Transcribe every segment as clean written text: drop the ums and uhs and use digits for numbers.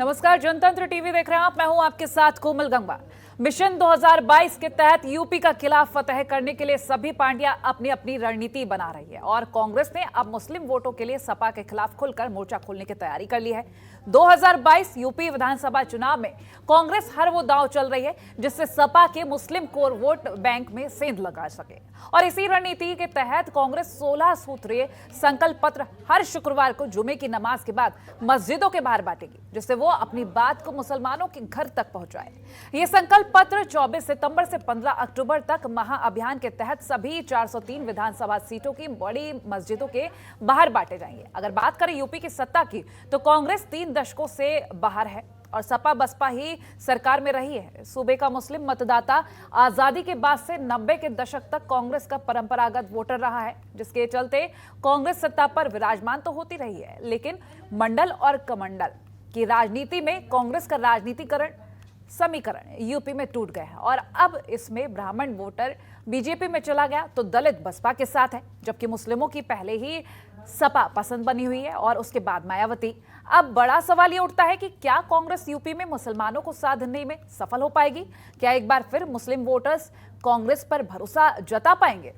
नमस्कार, जनतंत्र टीवी देख रहे हैं आप। मैं हूं आपके साथ कोमल गंगा। मिशन 2022 के तहत यूपी का किला फतेह करने के लिए सभी पार्टियां अपनी अपनी रणनीति बना रही है और कांग्रेस ने अब मुस्लिम वोटों के लिए सपा के खिलाफ खुलकर मोर्चा खोलने की तैयारी कर ली है। 2022 यूपी विधानसभा चुनाव में कांग्रेस हर वो दांव चल रही है जिससे सपा के मुस्लिम कोर वोट बैंक में सेंध लगा सके और इसी रणनीति के तहत कांग्रेस 16 सूत्रीय संकल्प पत्र हर शुक्रवार को जुमे की नमाज के बाद मस्जिदों के बाहर बांटेगी, जिससे वो अपनी बात को मुसलमानों के घर तक पहुंचाए। ये संकल्प पत्र 24 सितंबर से 15 अक्टूबर तक महाअभियान के तहत सभी 403 विधानसभा सीटों की बड़ी मस्जिदों के बाहर बांटे जाएंगे। अगर बात करें यूपी की सत्ता की, तो कांग्रेस 3 दशकों से बाहर है और सपा बसपा ही सरकार में रही है। सूबे का मुस्लिम मतदाता आजादी के बाद से 90 के दशक तक कांग्रेस का परंपरागत वोटर रहा है, जिसके चलते कांग्रेस सत्ता पर विराजमान तो होती रही है, लेकिन मंडल और कमंडल की राजनीति में कांग्रेस का राजनीतिकरण समीकरण यूपी में टूट गया है और अब इसमें ब्राह्मण वोटर बीजेपी में चला गया तो दलित बसपा के साथ है, जबकि मुस्लिमों की पहले ही सपा पसंद बनी हुई है और उसके बाद मायावती। अब बड़ा सवाल ये उठता है कि क्या कांग्रेस यूपी में मुसलमानों को साधने में सफल हो पाएगी? क्या एक बार फिर मुस्लिम वोटर्स कांग्रेस पर भरोसा जता पाएंगे?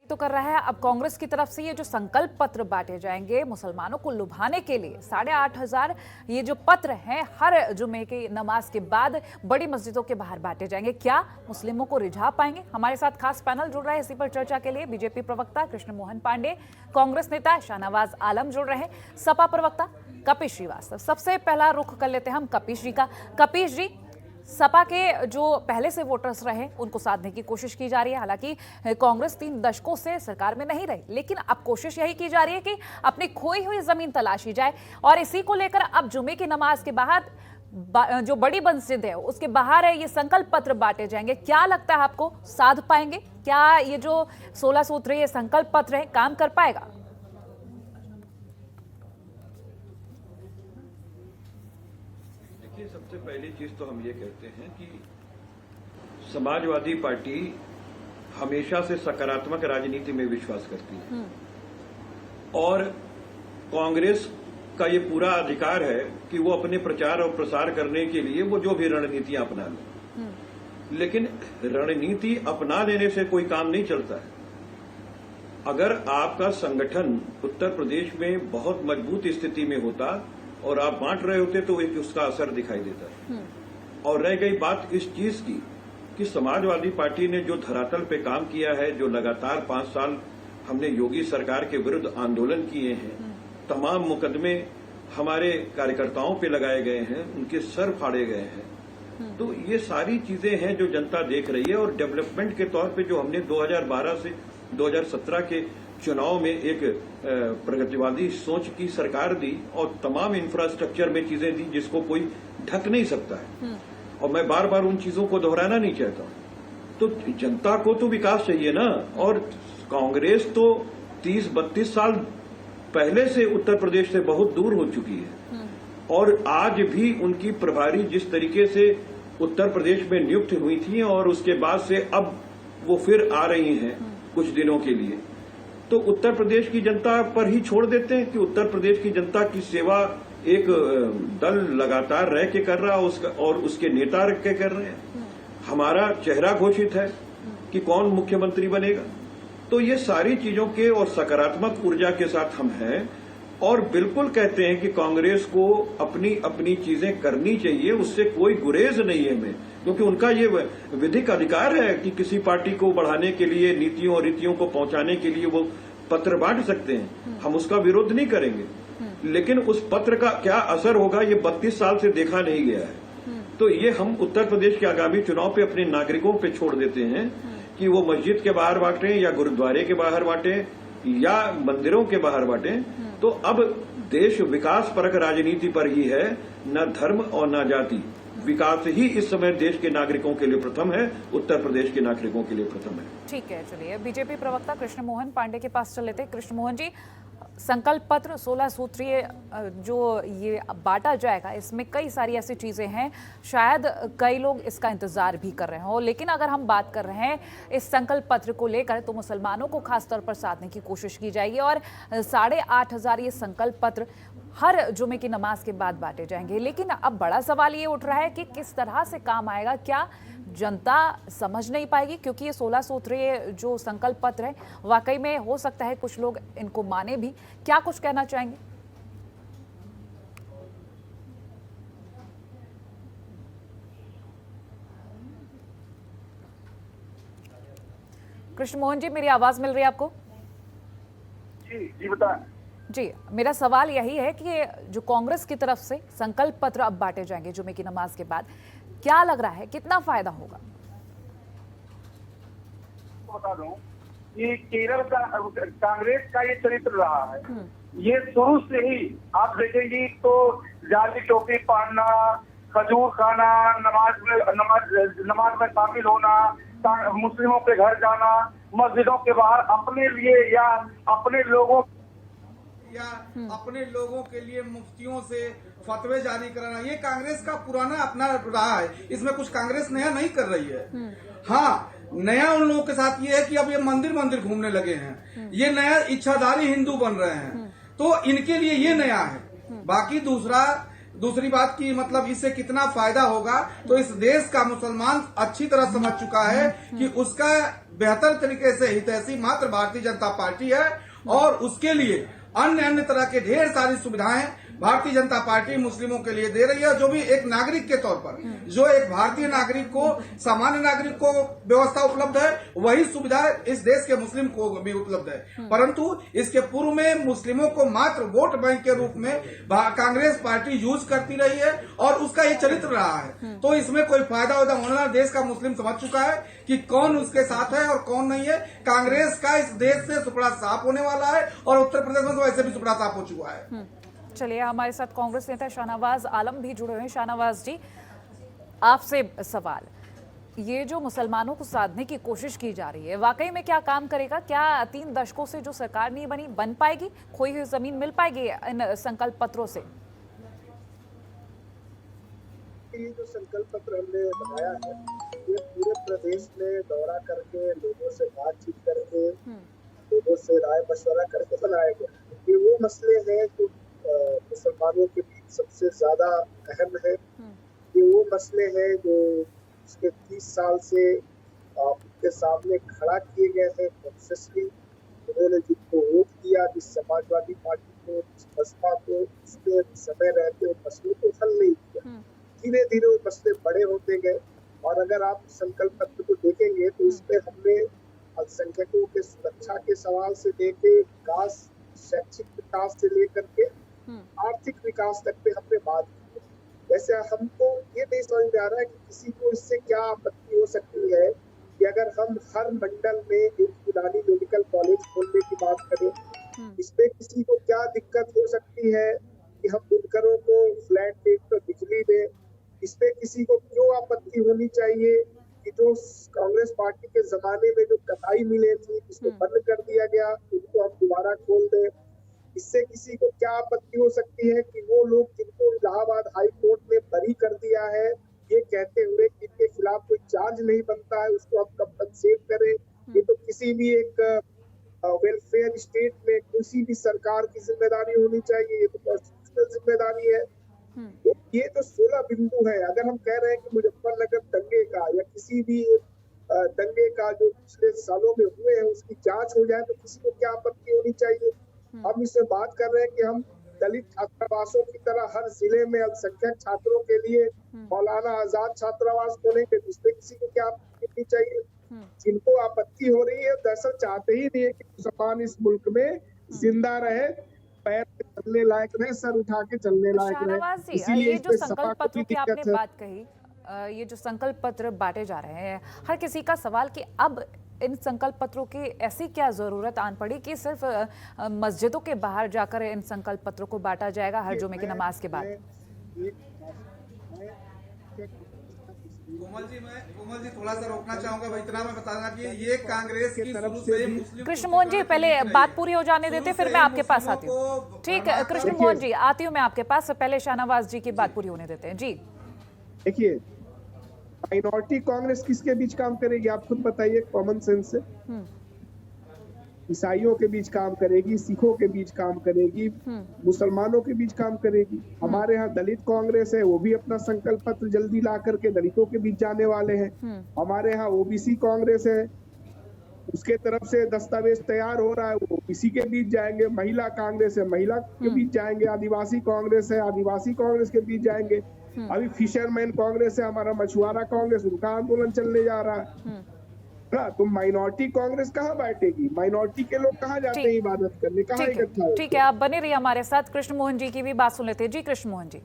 तो कर रहा है अब कांग्रेस की तरफ से ये जो संकल्प पत्र बांटे जाएंगे मुसलमानों को लुभाने के लिए 8,500 ये जो पत्र हैं हर जुमे की नमाज के बाद बड़ी मस्जिदों के बाहर बांटे जाएंगे। क्या मुस्लिमों को रिझा पाएंगे? हमारे साथ खास पैनल जुड़ रहा है इसी पर चर्चा के लिए। बीजेपी प्रवक्ता कृष्ण मोहन पांडे, कांग्रेस नेता शाहनवाज आलम जुड़ रहे हैं, सपा प्रवक्ता कपिल श्रीवास्तव। सबसे पहला रुख कर लेते हैं हम कपिल जी का। कपिल जी, सपा के जो पहले से वोटर्स रहे उनको साधने की कोशिश की जा रही है। हालांकि कांग्रेस 3 दशकों से सरकार में नहीं रही, लेकिन अब कोशिश यही की जा रही है कि अपनी खोई हुई जमीन तलाशी जाए और इसी को लेकर अब जुमे की नमाज के बाद जो बड़ी मस्जिद है उसके बाहर है ये संकल्प पत्र बांटे जाएंगे। क्या लगता है आपको, साध पाएंगे? क्या ये जो 16 सूत्रीय संकल्प पत्र है काम कर पाएगा? सबसे पहली चीज तो हम ये कहते हैं कि समाजवादी पार्टी हमेशा से सकारात्मक राजनीति में विश्वास करती है और कांग्रेस का ये पूरा अधिकार है कि वो अपने प्रचार और प्रसार करने के लिए वो जो भी रणनीतियां अपना ले, लेकिन रणनीति अपना लेने से कोई काम नहीं चलता है। अगर आपका संगठन उत्तर प्रदेश में बहुत मजबूत स्थिति में होता और आप बांट रहे होते तो एक उसका असर दिखाई देता है। और रह गई बात इस चीज की कि समाजवादी पार्टी ने जो धरातल पे काम किया है, जो लगातार 5 साल हमने योगी सरकार के विरुद्ध आंदोलन किए हैं, तमाम मुकदमे हमारे कार्यकर्ताओं पे लगाए गए हैं, उनके सर फाड़े गए हैं, तो ये सारी चीजें हैं जो जनता देख रही है। और डेवलपमेंट के तौर पे जो हमने 2012 से 2017 के चुनाव में एक प्रगतिवादी सोच की सरकार दी और तमाम इंफ्रास्ट्रक्चर में चीजें दी जिसको कोई ढक नहीं सकता है, और मैं बार बार उन चीजों को दोहराना नहीं चाहता हूं। तो जनता को तो विकास चाहिए ना, और कांग्रेस तो 30-32 साल पहले से उत्तर प्रदेश से बहुत दूर हो चुकी है और आज भी उनकी प्रभारी जिस तरीके से उत्तर प्रदेश में नियुक्त हुई थी और उसके बाद से अब वो फिर आ रही हैं कुछ दिनों के लिए, तो उत्तर प्रदेश की जनता पर ही छोड़ देते हैं कि उत्तर प्रदेश की जनता की सेवा एक दल लगातार रह के कर रहा है और उसके नेता रख के कर रहे हैं। हमारा चेहरा घोषित है कि कौन मुख्यमंत्री बनेगा। तो ये सारी चीजों के और सकारात्मक ऊर्जा के साथ हम हैं और बिल्कुल कहते हैं कि कांग्रेस को अपनी अपनी चीजें करनी चाहिए, उससे कोई गुरेज नहीं है हमें, क्योंकि उनका ये विधिक अधिकार है कि किसी पार्टी को बढ़ाने के लिए, नीतियों और रीतियों को पहुंचाने के लिए वो पत्र बांट सकते हैं, हम उसका विरोध नहीं करेंगे। लेकिन उस पत्र का क्या असर होगा ये 32 साल से देखा नहीं गया है। तो ये हम उत्तर प्रदेश के आगामी चुनाव पे अपने नागरिकों पे छोड़ देते हैं कि वो मस्जिद के बाहर बांटे या गुरुद्वारे के बाहर बांटे या मंदिरों के बाहर बांटें, तो अब देश विकास परक राजनीति पर ही है, न धर्म और न जाति। विकास ही इस समय देश के नागरिकों के लिए प्रथम है, उत्तर प्रदेश के नागरिकों के लिए प्रथम है। ठीक है, चलिए बीजेपी प्रवक्ता कृष्ण मोहन पांडे के पास चले थे। कृष्ण मोहन जी, संकल्प पत्र 16 सूत्रीय जो ये बांटा जाएगा, इसमें कई सारी ऐसी चीजें हैं, शायद कई लोग इसका इंतजार भी कर रहे हो, लेकिन अगर हम बात कर रहे हैं इस संकल्प पत्र को लेकर, तो मुसलमानों को खासतौर पर साधने की कोशिश की जाएगी और 8,500 ये संकल्प पत्र हर जुमे की नमाज के बाद बांटे जाएंगे। लेकिन अब बड़ा सवाल ये उठ रहा है कि किस तरह से काम आएगा, क्या जनता समझ नहीं पाएगी? क्योंकि ये 16 सूत्रीय जो संकल्प पत्र है, वाकई में हो सकता है कुछ लोग इनको माने भी। क्या कुछ कहना चाहेंगे? कृष्ण मोहन जी, मेरी आवाज मिल रही है आपको? जी बताएं। जी, मेरा सवाल यही है कि जो कांग्रेस की तरफ से संकल्प पत्र अब बांटे जाएंगे जुमे की नमाज के बाद, क्या लग रहा है कितना फायदा होगा? बता दूं कि केरल का कांग्रेस का ये चरित्र रहा है। ये शुरू से ही आप देखेंगी तो जाली टोपी पहनना, खजूर खाना, नमाज में शामिल होना, मुस्लिमों के घर जाना, मस्जिदों के बाहर अपने लिए या अपने लोगों के लिए मुफ्तियों से फतवे जारी कराना, ये कांग्रेस का पुराना अपना रहा है। इसमें कुछ कांग्रेस नया नहीं कर रही है। हाँ, नया उन लोगों के साथ ये है कि अब ये मंदिर घूमने लगे हैं, ये नया इच्छाधारी हिंदू बन रहे हैं, तो इनके लिए ये नया है। बाकी दूसरी बात की मतलब इससे कितना फायदा होगा, तो इस देश का मुसलमान अच्छी तरह समझ चुका है कि उसका बेहतर तरीके से हितैषी मात्र भारतीय जनता पार्टी है, और उसके लिए अन्य तरह के ढेर सारी सुविधाएं भारतीय जनता पार्टी मुस्लिमों के लिए दे रही है। जो भी एक नागरिक के तौर पर, जो एक भारतीय नागरिक को, सामान्य नागरिक को व्यवस्था उपलब्ध है, वही सुविधा इस देश के मुस्लिम को भी उपलब्ध है। परंतु इसके पूर्व में मुस्लिमों को मात्र वोट बैंक के रूप में कांग्रेस पार्टी यूज करती रही है, और उसका ये चरित्र रहा है। तो इसमें कोई फायदा होना, देश का मुस्लिम समझ चुका है कि कौन उसके साथ है और कौन नहीं है। कांग्रेस का इस देश से सुपड़ा साफ होने वाला है, और उत्तर प्रदेश में तो वैसे भी सुपड़ा साफ हो चुका है। चलिए, हमारे साथ कांग्रेस नेता शाहनवाज आलम भी जुड़े हुए हैं। शाहनवाज जी, आपसे सवाल, ये जो मुसलमानों को साधने की कोशिश की जा रही है, वाकई में क्या काम करेगा? क्या 3 दशकों से जो सरकार नहीं बन पाएगी? खोई हुई जमीन मिल पाएगी इन संकल्प पत्रों से? ये जो संकल्प पत्र हमने बनाया है, ये पूरे प्रदेश में दौरा करके, लोगों से बातचीत करके, लोगों से राय मशवरा करके बनाया गया। ये वो मसले हैं जो मुसलमानों के बीच सबसे ज्यादा अहम है। ये वो मसले हैं जो पिछले 30 साल से उनके सामने खड़ा किए गए हैं कॉन्शियसली। उन्होंने जिनको वोट दिया, जिस समाजवादी पार्टी को, जिस बसपा को, उसने समय रहते उन मसलों को हल नहीं किया। धीरे धीरे वो मसले बड़े होते गए, और अगर आप संकल्प पत्र को देखेंगे तो इसमें हमने अल्पसंख्यकों के सुरक्षा के सवाल से लेके विकास, शैक्षिक विकास से लेकर के आर्थिक विकास तक पे हमने बात की। वैसे हमको ये नहीं समझ में आ रहा है कि किसी को इससे क्या आपत्ति हो सकती है कि अगर हम हर मंडल में एक यूनानी मेडिकल कॉलेज खोलने की बात करें, इसमें किसी को क्या दिक्कत हो सकती है कि हम बुनकरों को फ्लैट रेट पर बिजली दें? इसमें किसी को क्यों आपत्ति होनी चाहिए कि जो कांग्रेस पार्टी के जमाने में जो कटाई मिले थी, जिसको बंद कर दिया गया, उनको हम दोबारा खोल दें? इससे किसी को क्या आपत्ति हो सकती है कि वो लोग जिनको इलाहाबाद हाई कोर्ट ने बरी कर दिया है, ये कहते हुए कि इनके खिलाफ कोई चार्ज नहीं बनता है, उसको हम कंपनसेट करें? ये तो किसी भी एक वेलफेयर स्टेट में किसी भी सरकार की जिम्मेदारी होनी चाहिए, ये तो कॉन्स्टिट्यूशनल जिम्मेदारी है। तो ये जो 16 बिंदु है, अगर हम कह रहे हैं कि मुजफ्फरनगर दंगे का या किसी भी दंगे का जो पिछले सालों में हुए हैं उसकी जांच हो जाए, तो किसी को क्या आपत्ति होनी चाहिए? हम इससे बात कर रहे हैं कि हम दलित छात्रावासों की तरह हर जिले में अल्पसंख्यक छात्रों के लिए मौलाना आजाद छात्रावास खोलेंगे, जिसमें किसी को क्या आपत्ति होनी चाहिए? जिनको आपत्ति हो रही है दरअसल चाहते ही नहीं है कि मुसलमान इस मुल्क में जिंदा रहे, पैर पे चलने लायक रहे, सर उठा के चलने लायक रहे। शाहनवाज जी, ये जो संकल्प पत्रों की आपने बात कही, ये जो संकल्प पत्र बांटे जा रहे हैं, हर किसी का सवाल कि अब इन संकल्प पत्रों की ऐसी क्या जरूरत आन पड़ी कि सिर्फ मस्जिदों के बाहर जाकर इन संकल्प पत्रों को बांटा जाएगा हर जुमे की नमाज के बाद? कोमल जी थोड़ा सा रोकना चाहूंगा, भाई इतना मैं बता देना कि ये कांग्रेस की तरफ से मुस्लिम कृष्ण मोहन जी पहले बात पूरी हो जाने देते, फिर मैं आपके पास आती हूँ। ठीक है कृष्ण मोहन जी, आती हूँ मैं आपके पास, पहले शाहनवाज जी की बात पूरी होने देते हैं जी। देखिए, माइनॉरिटी कांग्रेस किसके बीच काम करेगी आप खुद बताइए, कॉमन सेंस से। ईसाइयों के बीच काम करेगी, सिखों के बीच काम करेगी, मुसलमानों के बीच काम करेगी। हमारे यहाँ दलित कांग्रेस है, वो भी अपना संकल्प पत्र जल्दी ला करके दलितों के बीच जाने वाले हैं। हमारे यहाँ ओबीसी कांग्रेस है, उसके तरफ से दस्तावेज तैयार हो रहा है, वो ओबीसी के बीच जाएंगे। महिला कांग्रेस है, महिला के बीच जाएंगे। आदिवासी कांग्रेस है, आदिवासी कांग्रेस के बीच जाएंगे। अभी फिशरमैन कांग्रेस है, हमारा मछुआरा कांग्रेस, उनका आंदोलन चलने जा रहा है। तो माइनॉरिटी कांग्रेस कहाँ बैठेगी? माइनॉरिटी के लोग कहाँ जाते हैं इबादत करने, कहाँ इकट्ठा होते हैं? ठीक है, आप बने रहिए हमारे साथ। कृष्ण मोहन जी की भी बात सुन लेते हैं। जी कृष्ण मोहन जी।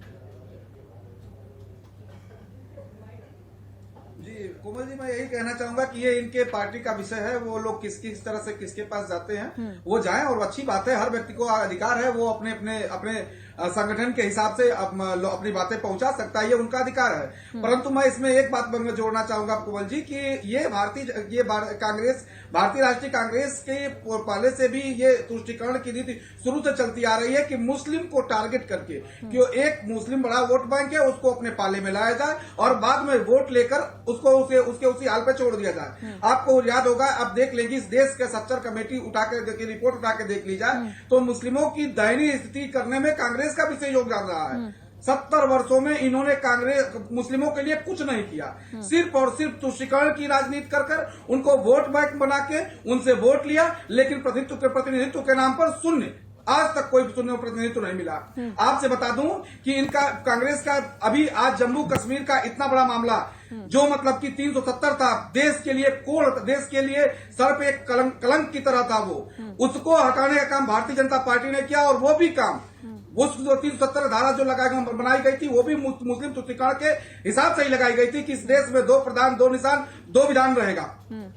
जी कोमल जी, मैं यही कहना चाहूंगा कि ये इनके पार्टी का विषय है, वो लोग किस तरह से किसके पास जाते हैं वो जाएं, और अच्छी बात है, हर व्यक्ति को अधिकार है, वो अपने अपने अपने संगठन के हिसाब से अपनी बातें पहुंचा सकता है, ये उनका अधिकार है। परंतु मैं इसमें एक बात जोड़ना चाहूंगा कोमल जी कि ये कांग्रेस, भारतीय राष्ट्रीय कांग्रेस के पहले से भी ये तुष्टीकरण की नीति शुरू से चलती आ रही है कि मुस्लिम को टारगेट करके कि एक मुस्लिम बड़ा वोट बैंक है, उसको अपने पाले में लाया जाए और बाद में वोट लेकर उसको उसके उसी हाल पे छोड़ दिया जाए। आपको याद होगा, आप देख लेंगे, इस देश के सच्चर कमेटी रिपोर्ट उठा के देख ली जाए तो मुस्लिमों की दयनीय स्थिति करने में कांग्रेस का भी सही योगदान रहा है। 70 वर्षों में इन्होंने कांग्रेस मुस्लिमों के लिए कुछ नहीं किया, सिर्फ और सिर्फ तुष्टीकरण की राजनीति कर उनको वोट बैंक बना के उनसे वोट लिया, लेकिन प्रतिनिधित्व के नाम पर शून्य, आज तक कोई शून्य प्रतिनिधित्व नहीं मिला। आपसे बता दूं कि इनका कांग्रेस का अभी आज जम्मू कश्मीर का इतना बड़ा मामला जो मतलब कि 370 था, देश के लिए कोड़, देश के लिए सर पे एक कलंक की तरह था, वो उसको हटाने का काम भारतीय जनता पार्टी ने किया, और वो भी काम उस 370 धारा जो बनाई गई थी वो भी मुस्लिम तुष्टीकरण के हिसाब से ही लगाई गई थी कि इस देश में 2 प्रधान 2 निशान 2 विधान रहेगा,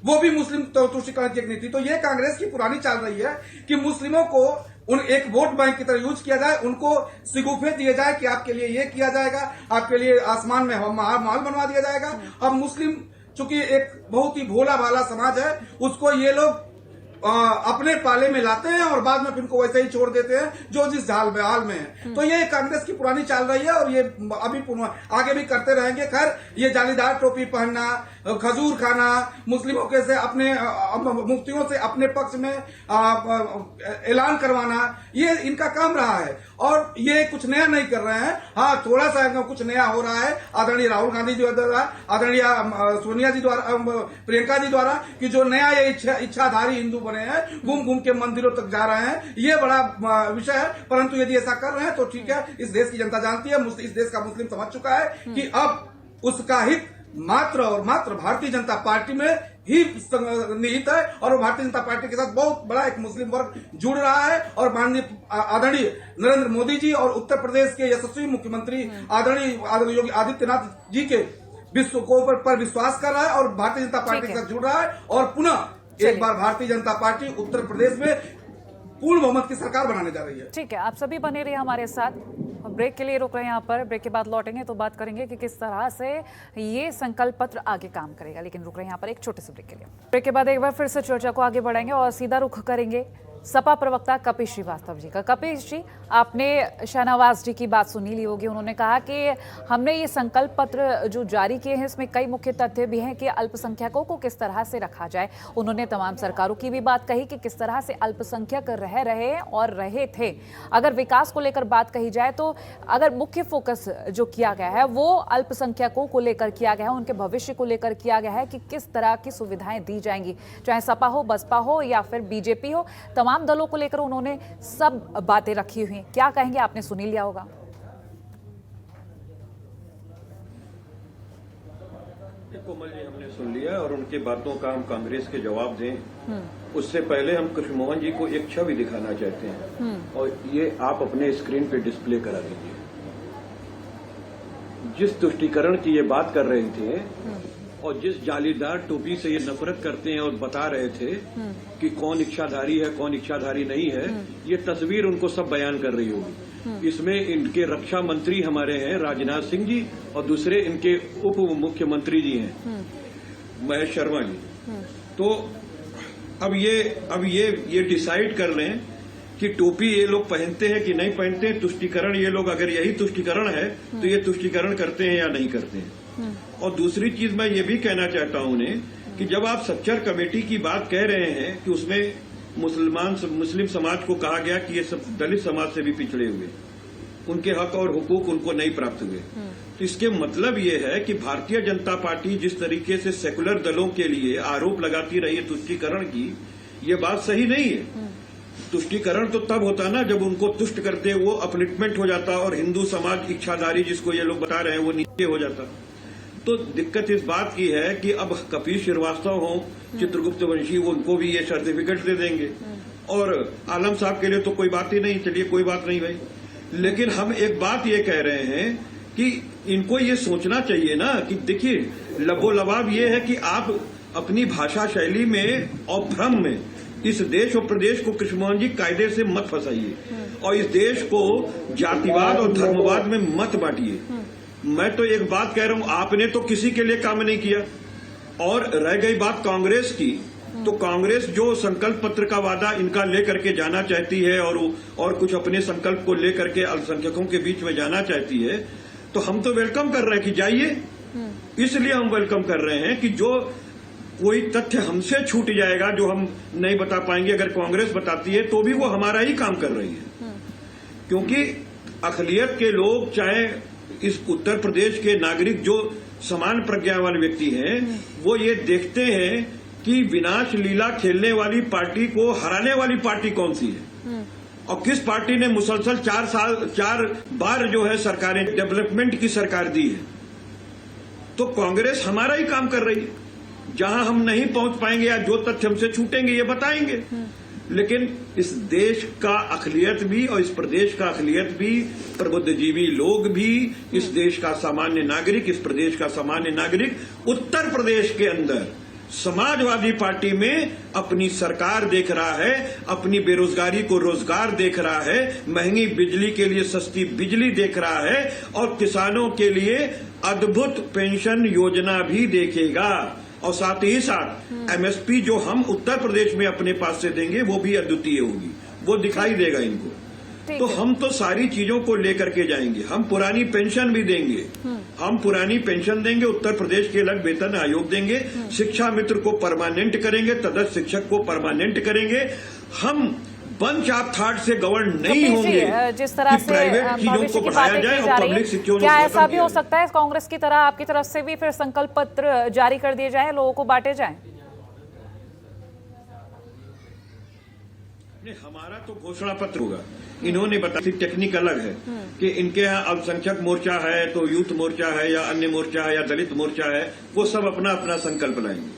वो भी मुस्लिम तुष्टीकरण की एक नीति। तो ये कांग्रेस की पुरानी चाल रही है कि मुस्लिमों को उन एक वोट बैंक की तरह यूज किया जाए, उनको सिगुफे दिए जाए कि आपके लिए ये किया जाएगा, आपके लिए आसमान में महल बनवा दिया जाएगा। अब मुस्लिम चूंकि एक बहुत ही भोला भाला समाज है, उसको ये लोग अपने पाले में लाते हैं और बाद में फिर उनको वैसे ही छोड़ देते हैं जो जिस हाल में है। तो ये कांग्रेस की पुरानी चाल रही है और ये अभी आगे भी करते रहेंगे। खैर, ये जालीदार टोपी पहनना, खजूर खाना, मुस्लिमों के से अपने मुफ्तियों से अपने पक्ष में ऐलान करवाना, ये इनका काम रहा है और ये कुछ नया नहीं कर रहे हैं। हाँ, थोड़ा सा कुछ नया हो रहा है आदरणीय राहुल गांधी जी द्वारा, आदरणीय सोनिया जी द्वारा, प्रियंका जी द्वारा, कि जो नया ये इच्छाधारी हिंदू बने हैं, घूम घूम के मंदिरों तक जा रहे हैं, ये बड़ा विषय है। परंतु यदि ऐसा कर रहे हैं तो ठीक है, इस देश की जनता जानती है, इस देश का मुस्लिम समझ चुका है कि अब उसका हित मात्र और मात्र भारतीय जनता पार्टी में ही निहित है, और भारतीय जनता पार्टी के साथ बहुत बड़ा एक मुस्लिम वर्ग जुड़ रहा है। और माननीय आदरणीय नरेंद्र मोदी जी और उत्तर प्रदेश के यशस्वी मुख्यमंत्री आदरणीय योगी आदित्यनाथ जी के पर विश्वास कर रहा है और भारतीय जनता पार्टी के साथ जुड़ रहा है, और पुनः एक बार भारतीय जनता पार्टी उत्तर प्रदेश में पूर्ण बहुमत की सरकार बनाने जा रही है। ठीक है, आप सभी बने रहिए हमारे साथ। ब्रेक के लिए रुक रहे हैं यहाँ पर, ब्रेक के बाद लौटेंगे तो बात करेंगे कि किस तरह से ये संकल्प पत्र आगे काम करेगा। लेकिन रुक रहे हैं यहाँ पर एक छोटे से ब्रेक के लिए। ब्रेक के बाद एक बार फिर से चर्चा को आगे बढ़ाएंगे और सीधा रुख करेंगे सपा प्रवक्ता कपिल श्रीवास्तव जी का। कपिल जी, आपने शाहनवाज जी की बात सुनी ली होगी। उन्होंने कहा कि हमने ये संकल्प पत्र जो जारी किए हैं इसमें कई मुख्य तथ्य भी हैं कि अल्पसंख्यकों को किस तरह से रखा जाए। उन्होंने तमाम सरकारों की भी बात कही कि किस तरह से अल्पसंख्यक रह रहे और रहे थे। अगर विकास को लेकर बात कही जाए तो अगर मुख्य फोकस जो किया गया है वो अल्पसंख्यकों को लेकर किया गया है, उनके भविष्य को लेकर किया गया है कि किस तरह की सुविधाएं दी जाएंगी, चाहे सपा हो, बसपा हो या फिर बीजेपी हो, तमाम दलों को लेकर उन्होंने सब बातें रखी हुई। क्या कहेंगे, आपने सुनी लिया होगा। कोमल जी, हमने सुन लिया और उनकी बातों का हम कांग्रेस के जवाब दें, उससे पहले हम कृष्ण मोहन जी को एक छवि दिखाना चाहते हैं और ये आप अपने स्क्रीन पे डिस्प्ले करा दीजिए। जिस तुष्टीकरण की ये बात कर रहे थे और जिस जालीदार टोपी से ये नफरत करते हैं और बता रहे थे कि कौन इच्छाधारी है कौन इच्छाधारी नहीं है, ये तस्वीर उनको सब बयान कर रही होगी। इसमें इनके रक्षा मंत्री हमारे हैं राजनाथ सिंह जी और दूसरे इनके उप मुख्यमंत्री जी हैं महेश शर्मा जी। तो अब ये डिसाइड कर लें कि टोपी ये लोग पहनते हैं कि नहीं पहनते हैं। तुष्टीकरण ये लोग, अगर यही तुष्टीकरण है तो ये तुष्टीकरण करते हैं या नहीं करते हैं। और दूसरी चीज मैं ये भी कहना चाहता हूं उन्हें कि जब आप सच्चर कमेटी की बात कह रहे हैं कि उसमें मुस्लिम समाज को कहा गया कि ये सब दलित समाज से भी पिछड़े हुए, उनके हक और हुकूक उनको नहीं प्राप्त हुए, तो इसके मतलब ये है कि भारतीय जनता पार्टी जिस तरीके से सेकुलर दलों के लिए आरोप लगाती रही है तुष्टीकरण की, ये बात सही नहीं है। तुष्टीकरण तो तब होता ना जब उनको तुष्ट करते वो अपलिफ्टमेंट हो जाता और हिंदू समाज इच्छाधारी जिसको ये लोग बता रहे हैं वो नीचे हो जाता। तो दिक्कत इस बात की है कि अब कपिल श्रीवास्तव हो, चित्रगुप्त वंशी, वो उनको भी ये सर्टिफिकेट दे देंगे और आलम साहब के लिए तो कोई बात ही नहीं। चलिए कोई बात नहीं भाई, लेकिन हम एक बात ये कह रहे हैं कि इनको ये सोचना चाहिए ना कि देखिए लबोलबाब ये है कि आप अपनी भाषा शैली में और भ्रम में इस देश और प्रदेश को कृष्णमोहन जी कायदे से मत फंसाइए और इस देश को जातिवाद और धर्मवाद में मत बांटिए। मैं तो एक बात कह रहा हूं, आपने तो किसी के लिए काम नहीं किया। और रह गई बात कांग्रेस की, तो कांग्रेस जो संकल्प पत्र का वादा इनका लेकर के जाना चाहती है और कुछ अपने संकल्प को लेकर के अल्पसंख्यकों के बीच में जाना चाहती है, तो हम तो वेलकम कर रहे हैं कि जाइए। इसलिए हम वेलकम कर रहे हैं कि जो कोई तथ्य हमसे छूट जाएगा जो हम नहीं बता पाएंगे, अगर कांग्रेस बताती है तो भी वो हमारा ही काम कर रही है। क्योंकि अक़लियत के लोग, चाहे इस उत्तर प्रदेश के नागरिक जो समान प्रज्ञा वाले व्यक्ति हैं, वो ये देखते हैं कि विनाश लीला खेलने वाली पार्टी को हराने वाली पार्टी कौन सी है और किस पार्टी ने मुसलसल 4 बार जो है सरकारें डेवलपमेंट की सरकार दी है। तो कांग्रेस हमारा ही काम कर रही है। जहां हम नहीं पहुंच पाएंगे या जो तथ्य हमसे छूटेंगे ये बताएंगे, लेकिन इस देश का अक़लियत भी और इस प्रदेश का अक़लियत भी, प्रबुद्धजीवी लोग भी, इस देश का सामान्य नागरिक, इस प्रदेश का सामान्य नागरिक उत्तर प्रदेश के अंदर समाजवादी पार्टी में अपनी सरकार देख रहा है, अपनी बेरोजगारी को रोजगार देख रहा है, महंगी बिजली के लिए सस्ती बिजली देख रहा है और किसानों के लिए अद्भुत पेंशन योजना भी देखेगा। और साथ ही साथ एमएसपी जो हम उत्तर प्रदेश में अपने पास से देंगे वो भी अद्वितीय होगी, वो दिखाई देगा इनको। तो हम तो सारी चीजों को लेकर के जाएंगे। हम पुरानी पेंशन भी देंगे, हम पुरानी पेंशन देंगे, उत्तर प्रदेश के अलग वेतन आयोग देंगे, शिक्षा मित्र को परमानेंट करेंगे, तदर्थ शिक्षक को परमानेंट करेंगे। हम बंच ऑफ थॉट से गवर्न नहीं होंगे। जिस तरह से भविष्य की बातें की जा रही है, क्या ऐसा भी हो सकता है कांग्रेस की तरह आपकी तरफ से भी फिर संकल्प पत्र जारी कर दिए जाएं, लोगों को बांटे जाएं? हमारा तो घोषणा पत्र होगा। इन्होंने बताया टेक्निक अलग है कि इनके यहाँ अल्पसंख्यक मोर्चा है तो यूथ मोर्चा है या अन्य मोर्चा है या दलित मोर्चा है, वो सब अपना अपना संकल्प लाएंगे।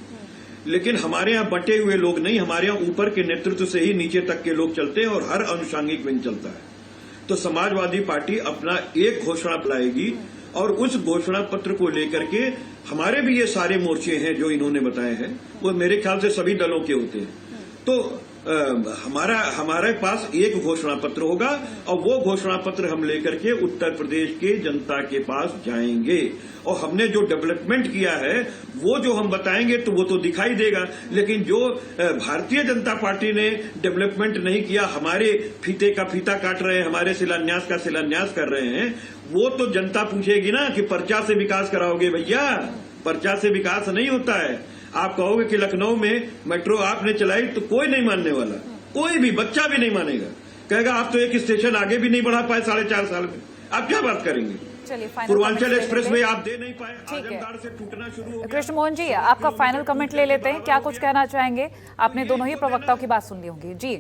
लेकिन हमारे यहाँ बटे हुए लोग नहीं, हमारे यहाँ ऊपर के नेतृत्व से ही नीचे तक के लोग चलते हैं और हर अनुषांगिक विंग चलता है। तो समाजवादी पार्टी अपना एक घोषणा लाएगी और उस घोषणा पत्र को लेकर के हमारे भी ये सारे मोर्चे हैं जो इन्होंने बताए हैं, वो मेरे ख्याल से सभी दलों के होते हैं। तो हमारे पास एक घोषणा पत्र होगा और वो घोषणा पत्र हम लेकर के उत्तर प्रदेश के जनता के पास जाएंगे और हमने जो डेवलपमेंट किया है वो जो हम बताएंगे तो वो तो दिखाई देगा। लेकिन जो भारतीय जनता पार्टी ने डेवलपमेंट नहीं किया, हमारे फीते का फीता काट रहे हैं, हमारे शिलान्यास का शिलान्यास कर रहे हैं, वो तो जनता पूछेगी ना कि पर्चा से विकास कराओगे। भैया पर्चा से विकास नहीं होता है। आप कहोगे कि लखनऊ में मेट्रो आपने चलाई तो कोई नहीं मानने वाला, कोई भी बच्चा भी नहीं मानेगा, कहेगा आप तो एक स्टेशन आगे भी नहीं बढ़ा पाए 4.5 साल में, आप क्या बात करेंगे। पूर्वांचल एक्सप्रेस वे आप दे नहीं पाए, आजमगढ़ से टूटना शुरू हो गया। कृष्णमोहन जी, आपका फाइनल कमेंट ले लेते हैं, क्या कुछ कहना चाहेंगे? आपने दोनों ही प्रवक्ताओं की बात सुन ली होगी। जी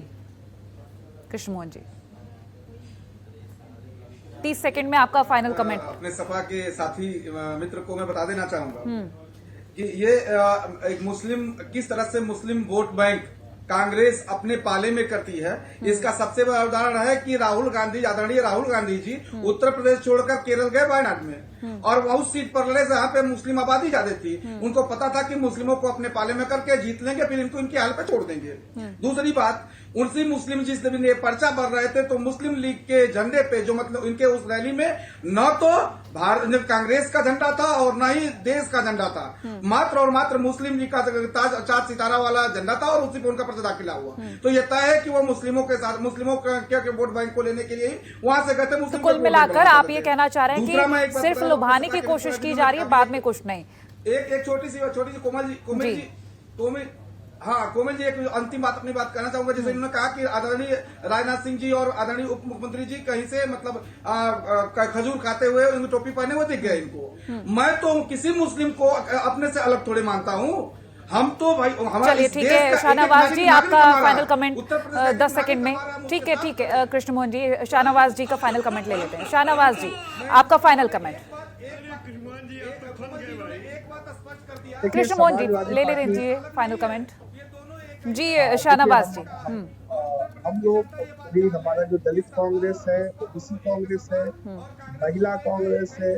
कृष्णमोहन जी, 30 सेकंड में आपका फाइनल कमेंट। अपने सपा के साथी मित्र को मैं बता देना चाहूंगा कि ये एक मुस्लिम, किस तरह से मुस्लिम वोट बैंक कांग्रेस अपने पाले में करती है। इसका सबसे बड़ा उदाहरण है कि राहुल गांधी, आदरणीय राहुल गांधी जी उत्तर प्रदेश छोड़कर केरल गए वायनाड में, और वह उस सीट पर लड़े जहां पे मुस्लिम आबादी ज्यादा थी। उनको पता था कि मुस्लिमों को अपने पाले में करके जीत लेंगे, फिर इनको इनके हाल पे छोड़ देंगे। दूसरी बात, उनसे मुस्लिम जिस दिन ये पर्चा भर रहे थे तो मुस्लिम लीग के झंडे पे, जो मतलब इनके उस रैली में न तो भारत कांग्रेस का झंडा था और न ही देश का झंडा था, मात्र और मात्र मुस्लिम लीग का चार सितारा वाला झंडा था, और उसी पर उनका पर्चा दाखिला हुआ। तो ये तय है कि वो मुस्लिमों के साथ, मुस्लिमों के वोट बैंक को लेने के लिए वहां से गए थे। तो कुल मिलाकर आप ये कहना चाह रहे हैं कि सिर्फ लुभाने की कोशिश की जा रही है, बाद में कुछ नहीं। एक छोटी सी कोमल जी एक अंतिम बात अपनी बात कहना चाहूंगा। जैसे उन्होंने कहा कि आदरणीय राजनाथ सिंह जी और आदरणीय उप मुख्यमंत्री जी कहीं से मतलब खजूर खाते हुए उनकी टोपी पहने हुए दिख गए इनको। मैं तो किसी मुस्लिम को अपने से अलग थोड़े मानता हूँ। हम तो भाई हमारे, चलिए ठीक है शाहनवाज जी, आपका फाइनल कमेंट 10 सेकंड में। ठीक है कृष्ण मोहन जी, शाहनवाज जी का फाइनल कमेंट ले लेते हैं। शाहनवाज जी, आपका फाइनल कमेंट। कृष्ण मोहन जी ले लीजिए फाइनल कमेंट जी। शाहनवाज जी, हम लोग भी, हमारा जो दलित कांग्रेस है, ओबीसी कांग्रेस है, महिला कांग्रेस है,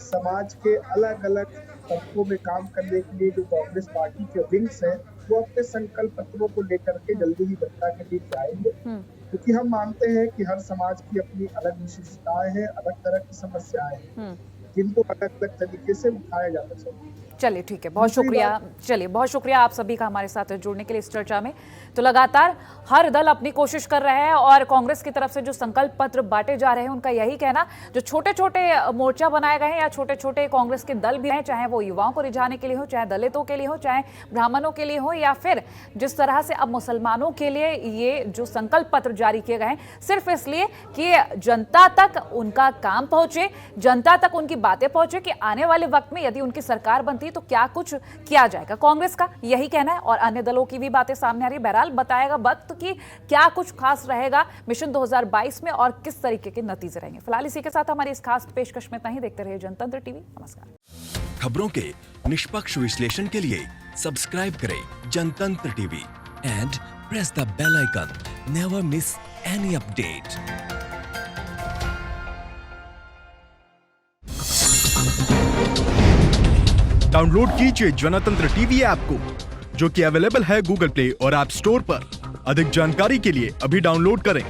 समाज के अलग अलग तबकों में काम करने के लिए जो कांग्रेस पार्टी के विंग्स हैं, वो अपने संकल्प पत्रों को लेकर के जल्दी ही जनता के बीच जाएंगे, क्योंकि हम मानते हैं कि हर समाज की अपनी अलग विशेषताएं हैं, अलग तरह की समस्याएं हैं, जिनको अलग अलग तरीके से उठाया जाना चाहिए। चलिए ठीक है, बहुत शुक्रिया। चलिए बहुत शुक्रिया आप सभी का हमारे साथ जुड़ने के लिए इस चर्चा में। तो लगातार हर दल अपनी कोशिश कर रहे हैं, और कांग्रेस की तरफ से जो संकल्प पत्र बांटे जा रहे हैं उनका यही कहना, जो छोटे छोटे मोर्चा बनाए गए हैं या छोटे छोटे कांग्रेस के दल भी हैं, चाहे वो युवाओं को रिझाने के लिए हो, चाहे दलितों के लिए हो, चाहे ब्राह्मणों के लिए हो, या फिर जिस तरह से अब मुसलमानों के लिए ये जो संकल्प पत्र जारी किए गए हैं, सिर्फ इसलिए कि जनता तक उनका काम पहुंचे, जनता तक उनकी बातें पहुंचे कि आने वाले वक्त में यदि उनकी सरकार बनती तो क्या कुछ किया जाएगा। कांग्रेस का यही कहना है, और अन्य दलों की भी बातें सामने आ रही। बहरहाल बताएगा वक्त कि क्या कुछ खास रहेगा मिशन 2022 में और किस तरीके के नतीजे रहेंगे। फिलहाल इसी के साथ हमारी इस खास पेशकश में इतना ही। देखते रहिए जनतंत्र टीवी। नमस्कार। खबरों के निष्पक्ष विश्लेषण के लिए सब्सक्राइब करें Janatantra TV and press the bell icon. Never miss any update. Download कीजिए जनतंत्र टीवी ऐप को, जो कि अवेलेबल है गूगल प्ले और ऐप स्टोर पर। अधिक जानकारी के लिए अभी डाउनलोड करें।